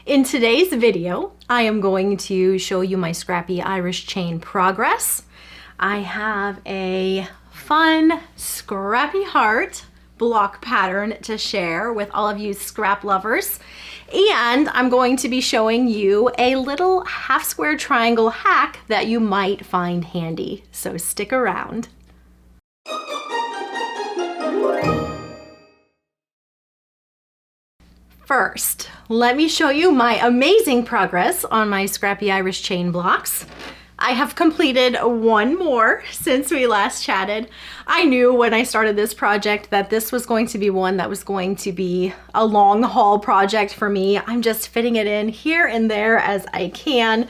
In today's video, I am going to show you my Scrappy Irish Chain progress. I have a fun Scrappy Heart block pattern to share with all of you scrap lovers. And I'm going to be showing you a little half square triangle hack that you might find handy. So stick around. First, let me show you my amazing progress on my Scrappy Irish Chain blocks. I have completed one more since we last chatted. I knew when I started this project that this was going to be one that was going to be a long haul project for me. I'm just fitting it in here and there as I can.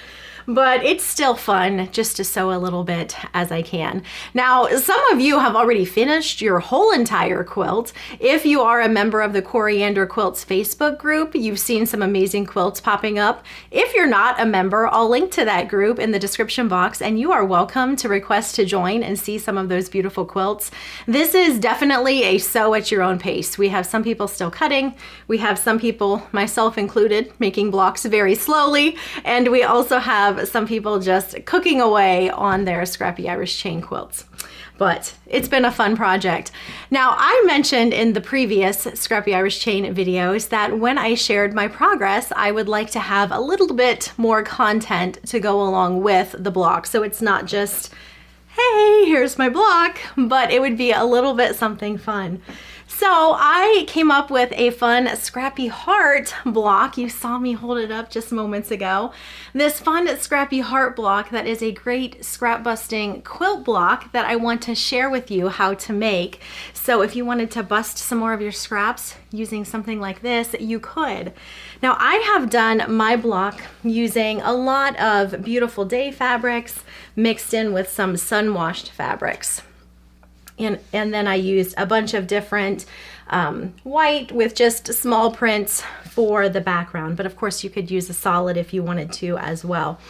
But it's still fun just to sew a little bit as I can. Now, some of you have already finished your whole entire quilt. If you are a member of the Coriander Quilts Facebook group, you've seen some amazing quilts popping up. If you're not a member, I'll link to that group in the description box, and you are welcome to request to join and see some of those beautiful quilts. This is definitely a sew at your own pace. We have some people still cutting. We have some people, myself included, making blocks very slowly. And we also have some people just cooking away on their Scrappy Irish Chain quilts. But it's been a fun project. Now, I mentioned in the previous Scrappy Irish Chain videos that when I shared my progress, I would like to have a little bit more content to go along with the block. So it's not just, hey, here's my block, but it would be a little bit something fun. So I came up with a fun Scrappy Heart block. You saw me hold it up just moments ago. This fun Scrappy Heart block that is a great scrap busting quilt block that I want to share with you how to make. So if you wanted to bust some more of your scraps using something like this, you could. Now I have done my block using a lot of beautiful day fabrics mixed in with some sun-washed fabrics. And then I used a bunch of different white with just small prints for the background. But of course you could use a solid if you wanted to as well.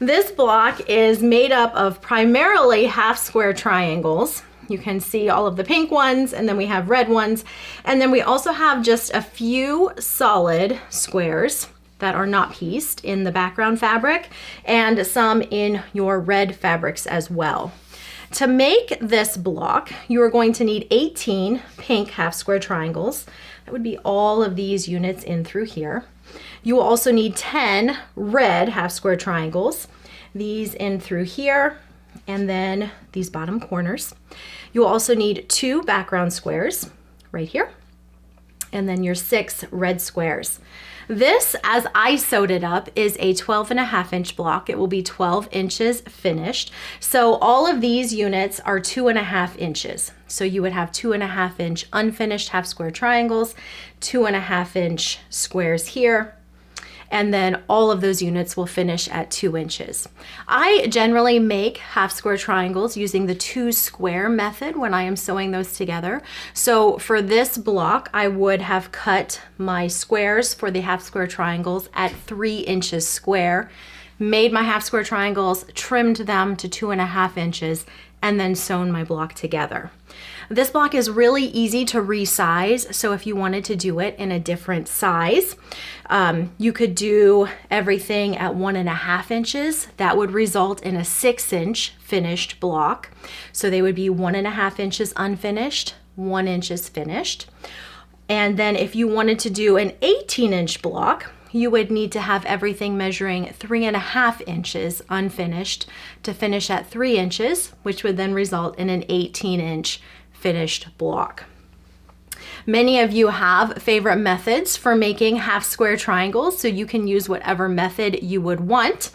This block is made up of primarily half square triangles. You can see all of the pink ones, and then we have red ones. And then we also have just a few solid squares that are not pieced in the background fabric, and some in your red fabrics as well. To make this block, you are going to need 18 pink half square triangles. That would be all of these units in through here. You will also need 10 red half square triangles, these in through here, and then these bottom corners. You will also need 2 background squares right here, and then your 6 red squares. This, as I sewed it up, is a 12.5-inch block. It will be 12 inches finished. So all of these units are 2.5 inches. So you would have 2.5-inch unfinished half square triangles, 2.5-inch squares here, and then all of those units will finish at 2 inches. I generally make half square triangles using the 2 square method when I am sewing those together. So for this block, I would have cut my squares for the half square triangles at 3 inches square, made my half square triangles, trimmed them to 2.5 inches, and then sewn my block together. This block is really easy to resize, so if you wanted to do it in a different size, you could do everything at 1.5 inches. That would result in a 6-inch finished block. So they would be 1.5 inches unfinished, 1 inch is finished. And then if you wanted to do an 18-inch block, you would need to have everything measuring 3.5 inches unfinished to finish at 3 inches, which would then result in an 18-inch finished block. Many of you have favorite methods for making half square triangles, so you can use whatever method you would want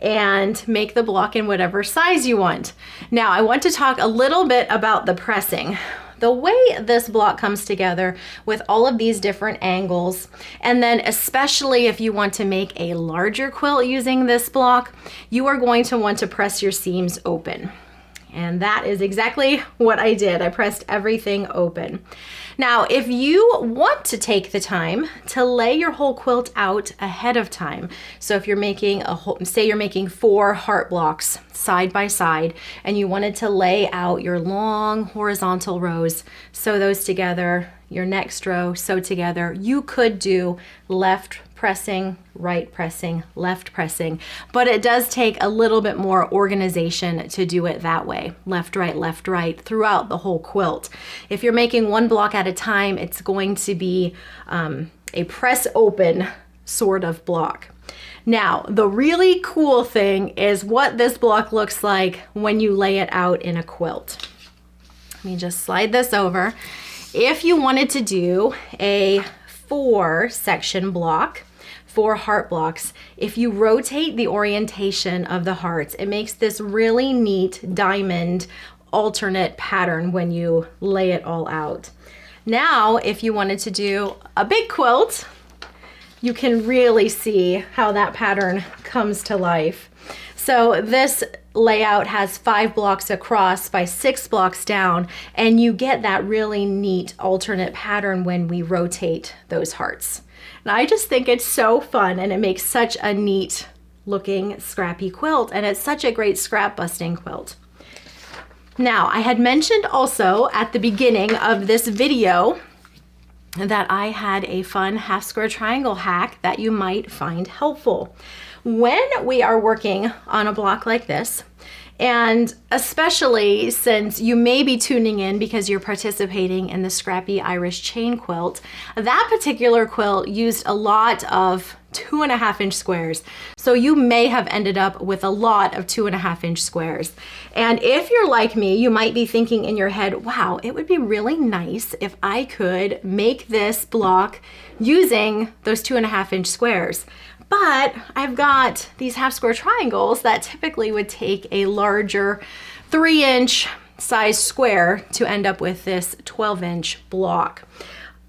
and make the block in whatever size you want. Now, I want to talk a little bit about the pressing. The way this block comes together with all of these different angles, and then especially if you want to make a larger quilt using this block, you are going to want to press your seams open. And that is exactly what I did. I pressed everything open. Now, if you want to take the time to lay your whole quilt out ahead of time, so if you're making say you're making 4 heart blocks side by side, and you wanted to lay out your long horizontal rows, sew those together, your next row, sew together, you could do left pressing, right pressing, left pressing, but it does take a little bit more organization to do it that way. Left, right, throughout the whole quilt. If you're making one block at a time, it's going to be a press open sort of block. Now, the really cool thing is what this block looks like when you lay it out in a quilt. Let me just slide this over. If you wanted to do a 4-section block, 4 heart blocks, if you rotate the orientation of the hearts, it makes this really neat diamond alternate pattern when you lay it all out. Now, if you wanted to do a big quilt, you can really see how that pattern comes to life. So this layout has 5 blocks across by 6 blocks down, and you get that really neat alternate pattern when we rotate those hearts. And I just think it's so fun, and it makes such a neat looking scrappy quilt, and it's such a great scrap busting quilt. Now, I had mentioned also at the beginning of this video that I had a fun half square triangle hack that you might find helpful. When we are working on a block like this, and especially since you may be tuning in because you're participating in the Scrappy Irish Chain quilt, that particular quilt used a lot of 2.5-inch squares. So you may have ended up with a lot of 2.5-inch squares. And if you're like me, you might be thinking in your head, wow, it would be really nice if I could make this block using those 2.5-inch squares. But I've got these half square triangles that typically would take a larger 3-inch size square to end up with this 12-inch block.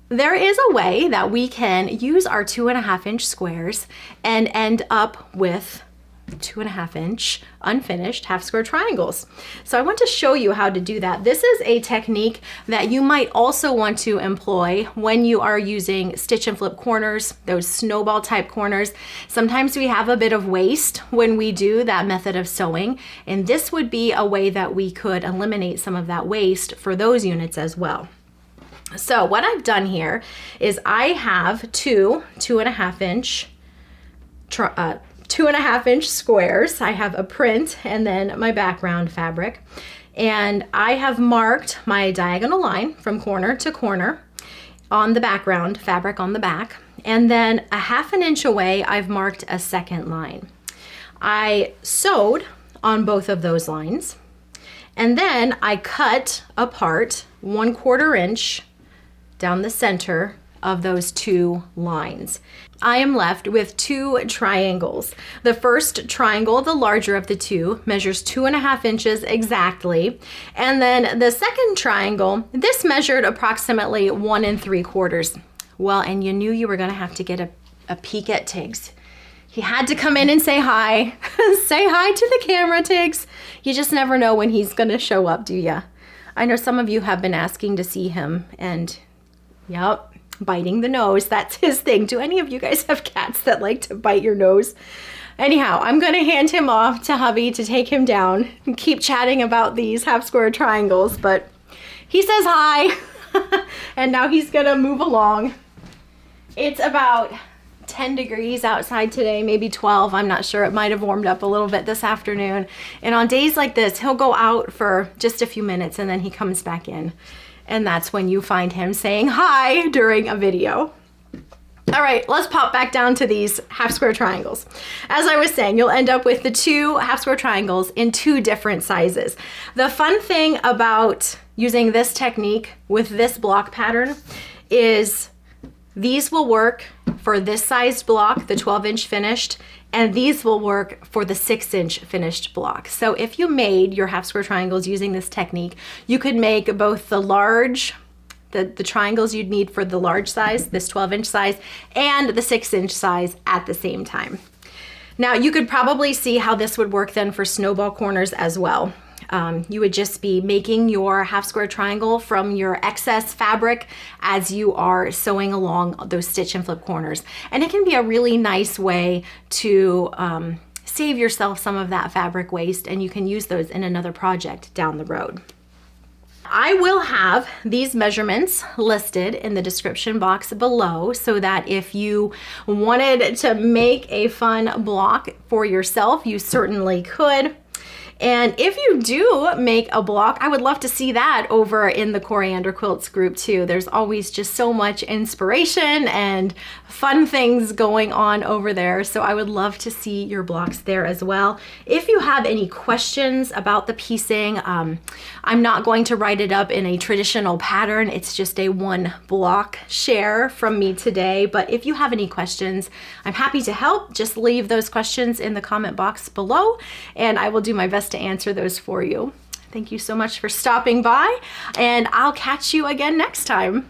There is a way that we can use our 2.5-inch squares and end up with 2.5-inch unfinished half square triangles. So I want to show you how to do that. This is a technique that you might also want to employ when you are using stitch and flip corners, those snowball type corners. Sometimes we have a bit of waste when we do that method of sewing, and this would be a way that we could eliminate some of that waste for those units as well. So what I've done here is I have two 2.5-inch 2.5-inch squares. I have a print and then my background fabric. And I have marked my diagonal line from corner to corner on the background fabric on the back. And then 1/2 inch away, I've marked a second line. I sewed on both of those lines. And then I cut apart 1/4 inch down the center of those 2 lines. I am left with 2 triangles. The first triangle, the larger of the 2, measures 2.5 inches exactly. And then the second triangle, this measured approximately 1 3/4. Well, and you knew you were gonna have to get a peek at Tiggs. He had to come in and say hi. Say hi to the camera, Tiggs. You just never know when he's gonna show up, do ya? I know some of you have been asking to see him, and yep, biting the nose, that's his thing. Do any of you guys have cats that like to bite your nose? Anyhow, I'm gonna hand him off to hubby to take him down and keep chatting about these half square triangles, but he says hi. And now he's gonna move along. It's about 10 degrees outside today, maybe 12. I'm not sure. It might have warmed up a little bit this afternoon. And on days like this, he'll go out for just a few minutes and then he comes back in. And that's when you find him saying hi during a video. All right, let's pop back down to these half square triangles. As I was saying, you'll end up with the 2 half square triangles in 2 different sizes. The fun thing about using this technique with this block pattern is these will work for this sized block, the 12-inch finished, and these will work for the 6-inch finished block. So if you made your half square triangles using this technique, you could make both the large, the triangles you'd need for the large size, this 12-inch size, and the 6-inch size at the same time. Now you could probably see how this would work then for snowball corners as well. You would just be making your half square triangle from your excess fabric as you are sewing along those stitch and flip corners. And it can be a really nice way to save yourself some of that fabric waste, and you can use those in another project down the road. I will have these measurements listed in the description box below so that if you wanted to make a fun block for yourself, you certainly could. And if you do make a block, I would love to see that over in the Coriander Quilts group too. There's always just so much inspiration and fun things going on over there. So I would love to see your blocks there as well. If you have any questions about the piecing, I'm not going to write it up in a traditional pattern. It's just a one block share from me today. But if you have any questions, I'm happy to help. Just leave those questions in the comment box below and I will do my best to answer those for you. Thank you so much for stopping by, and I'll catch you again next time.